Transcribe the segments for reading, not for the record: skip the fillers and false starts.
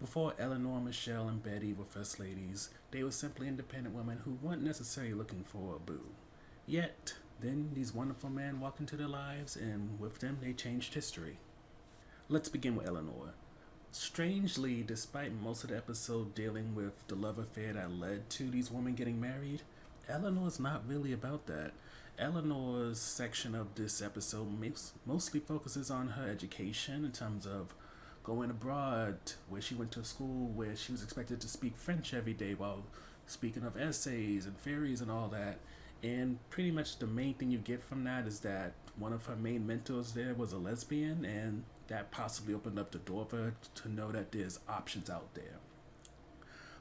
Before Eleanor, Michelle, and Betty were first ladies, they were simply independent women who weren't necessarily looking for a boo. Yet, then these wonderful men walked into their lives, and with them, they changed history. Let's begin with Eleanor. Strangely, despite most of the episode dealing with the love affair that led to these women getting married, Eleanor's not really about that. Eleanor's section of this episode mostly focuses on her education in terms of going abroad, where she went to school where she was expected to speak French every day while speaking of essays and theories and all that. And pretty much the main thing you get from that is that one of her main mentors there was a lesbian, and that possibly opened up the door for her to know that there's options out there.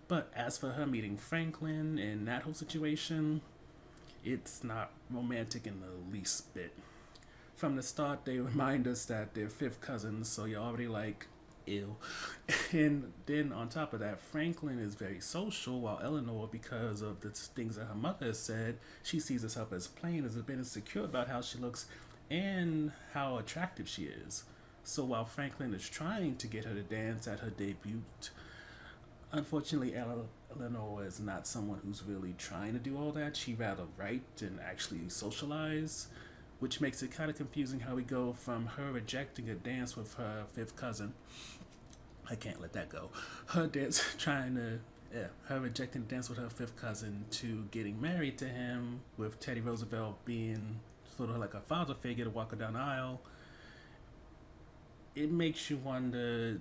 But as for her meeting Franklin and that whole situation, it's not romantic in the least bit. From the start, they remind us that they're fifth cousins, so you're already like, ew. And then on top of that, Franklin is very social, while Eleanor, because of the things that her mother has said, she sees herself as plain, as a bit insecure about how she looks and how attractive she is. So while Franklin is trying to get her to dance at her debut, unfortunately, Eleanor is not someone who's really trying to do all that. She rather write and actually socialize, which makes it kind of confusing how we go from her rejecting a dance with her fifth cousin. I can't let that go. Her her rejecting a dance with her fifth cousin to getting married to him, with Teddy Roosevelt being sort of like a father figure to walk her down the aisle. It makes you wonder,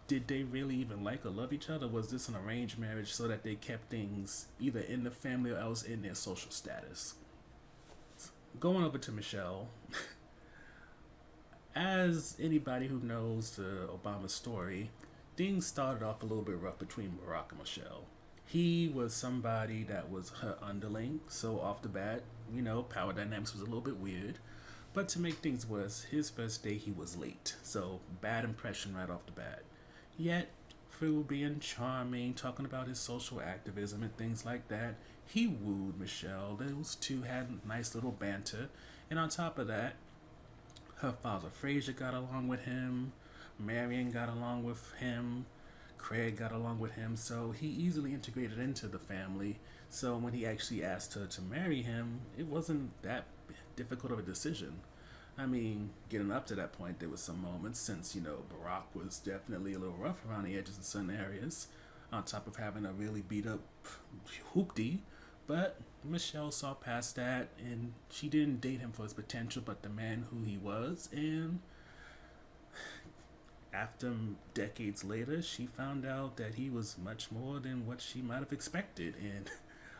did they really even like or love each other? Was this an arranged marriage so that they kept things either in the family or else in their social status? Going over to Michelle, as anybody who knows the Obama story, things started off a little bit rough between Barack and Michelle. He was somebody that was her underling, so off the bat, power dynamics was a little bit weird. But to make things worse, his first day he was late, so bad impression right off the bat. Yet, through being charming, talking about his social activism and things like that, he wooed Michelle. Those two had nice little banter. And on top of that, her father Fraser got along with him, Marion got along with him, Craig got along with him, so he easily integrated into the family. So when he actually asked her to marry him, it wasn't that difficult of a decision. I mean, getting up to that point, there was some moments since, Barack was definitely a little rough around the edges in certain areas, on top of having a really beat up hoopty. But Michelle saw past that, and she didn't date him for his potential, but the man who he was. And after decades later, she found out that he was much more than what she might have expected. And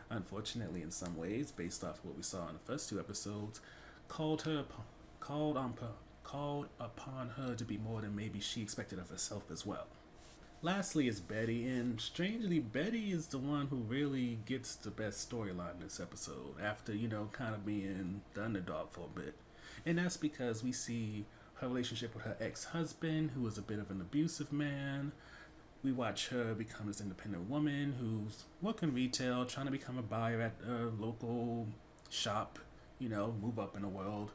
unfortunately, in some ways, based off what we saw in the first two episodes, called upon her to be more than maybe she expected of herself as well. Lastly is Betty, and strangely, Betty is the one who really gets the best storyline in this episode, after, kind of being the underdog for a bit. And that's because we see her relationship with her ex-husband, who is a bit of an abusive man. We watch her become this independent woman who's working retail, trying to become a buyer at a local shop, move up in the world.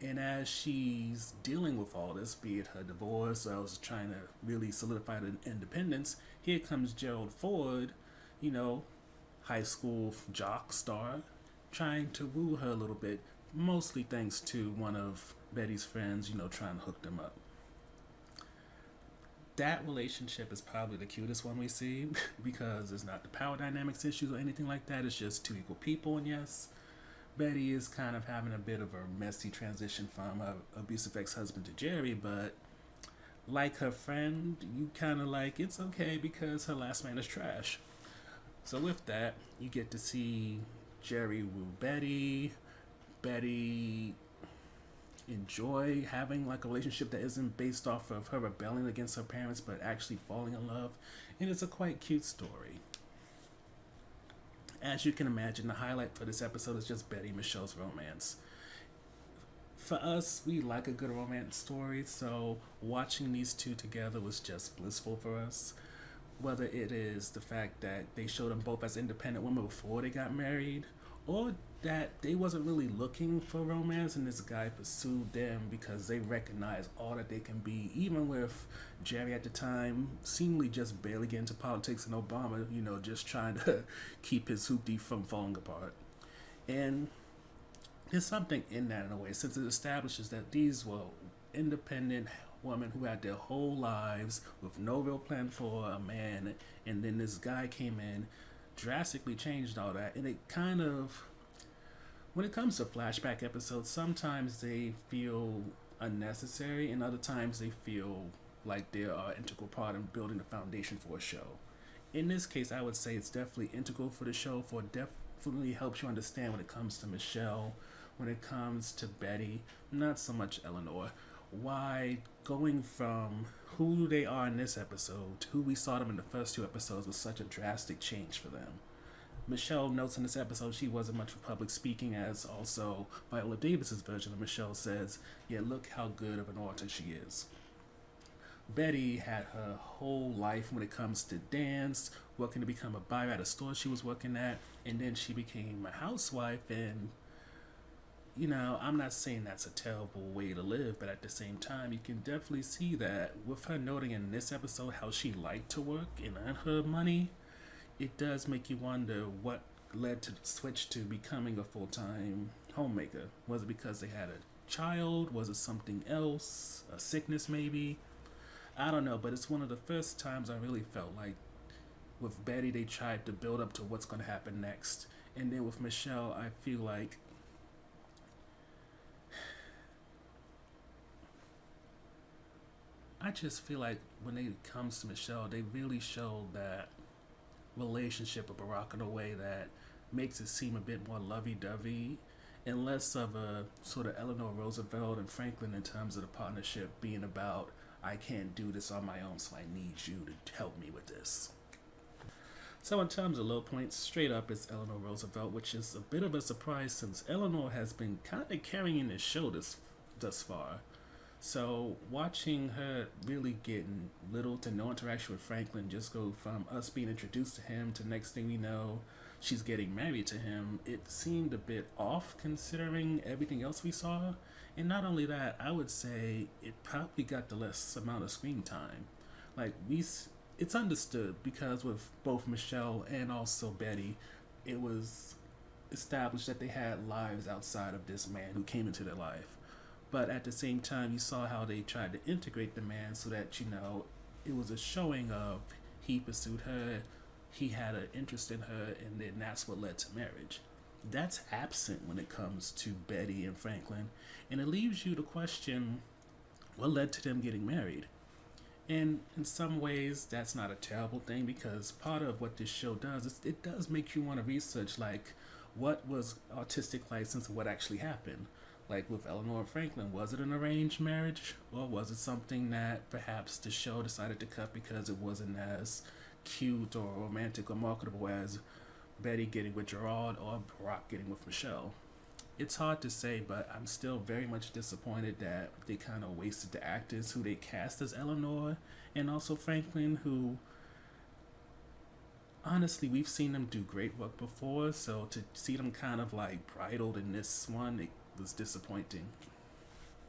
And as she's dealing with all this, be it her divorce or else trying to really solidify her independence, here comes Gerald Ford, high school jock star, trying to woo her a little bit, mostly thanks to one of Betty's friends, trying to hook them up. That relationship is probably the cutest one we see because it's not the power dynamics issues or anything like that. It's just two equal people, and yes, Betty is kind of having a bit of a messy transition from her abusive ex-husband to Jerry, but like her friend, you kind of like, it's okay because her last man is trash. So with that, you get to see Jerry woo Betty enjoy having like a relationship that isn't based off of her rebelling against her parents, but actually falling in love. And it's a quite cute story. As you can imagine, the highlight for this episode is just Betty and Michelle's romance. For us, we like a good romance story, so watching these two together was just blissful for us. Whether it is the fact that they showed them both as independent women before they got married, or that they wasn't really looking for romance and this guy pursued them because they recognized all that they can be, even with Jerry at the time seemingly just barely getting into politics and Obama, just trying to keep his hoopty from falling apart. And there's something in that in a way, since it establishes that these were independent women who had their whole lives with no real plan for a man, and then this guy came in, drastically changed all that, and it kind of, when it comes to flashback episodes, sometimes they feel unnecessary, and other times they feel like they're an integral part in building the foundation for a show. In this case, I would say it's definitely integral for the show, for definitely helps you understand when it comes to Michelle, when it comes to Betty, not so much Eleanor. Why going from who they are in this episode to who we saw them in the first two episodes was such a drastic change for them. Michelle notes in this episode she wasn't much for public speaking, as also Viola Davis's version of Michelle says, yeah, look how good of an author she is. Betty had her whole life when it comes to dance, working to become a buyer at a store she was working at, and then she became a housewife. And I'm not saying that's a terrible way to live, but at the same time, you can definitely see that with her noting in this episode how she liked to work and earn her money, it does make you wonder what led to the switch to becoming a full-time homemaker. Was it because they had a child? Was it something else? A sickness maybe? I don't know, but it's one of the first times I really felt like with Betty they tried to build up to what's going to happen next. And then with Michelle, I feel like when it comes to Michelle, they really showed that relationship with Barack in a way that makes it seem a bit more lovey-dovey and less of a sort of Eleanor Roosevelt and Franklin in terms of the partnership being about, I can't do this on my own, so I need you to help me with this. So in terms of low points, straight up it's Eleanor Roosevelt, which is a bit of a surprise since Eleanor has been kind of carrying this show thus far. So watching her really getting little to no interaction with Franklin, just go from us being introduced to him to next thing we know, she's getting married to him, it seemed a bit off considering everything else we saw. And not only that, I would say it probably got the less amount of screen time. It's understood because with both Michelle and also Betty, it was established that they had lives outside of this man who came into their life. But at the same time, you saw how they tried to integrate the man so that, it was a showing of he pursued her, he had an interest in her, and then that's what led to marriage. That's absent when it comes to Betty and Franklin, and it leaves you to question what led to them getting married. And in some ways, that's not a terrible thing because part of what this show does is it does make you want to research, like, what was artistic license and what actually happened. Like with Eleanor and Franklin, was it an arranged marriage or was it something that perhaps the show decided to cut because it wasn't as cute or romantic or marketable as Betty getting with Gerard or Barack getting with Michelle? It's hard to say, but I'm still very much disappointed that they kind of wasted the actors who they cast as Eleanor and also Franklin, who honestly we've seen them do great work before, so to see them kind of like bridled in this one, it was disappointing.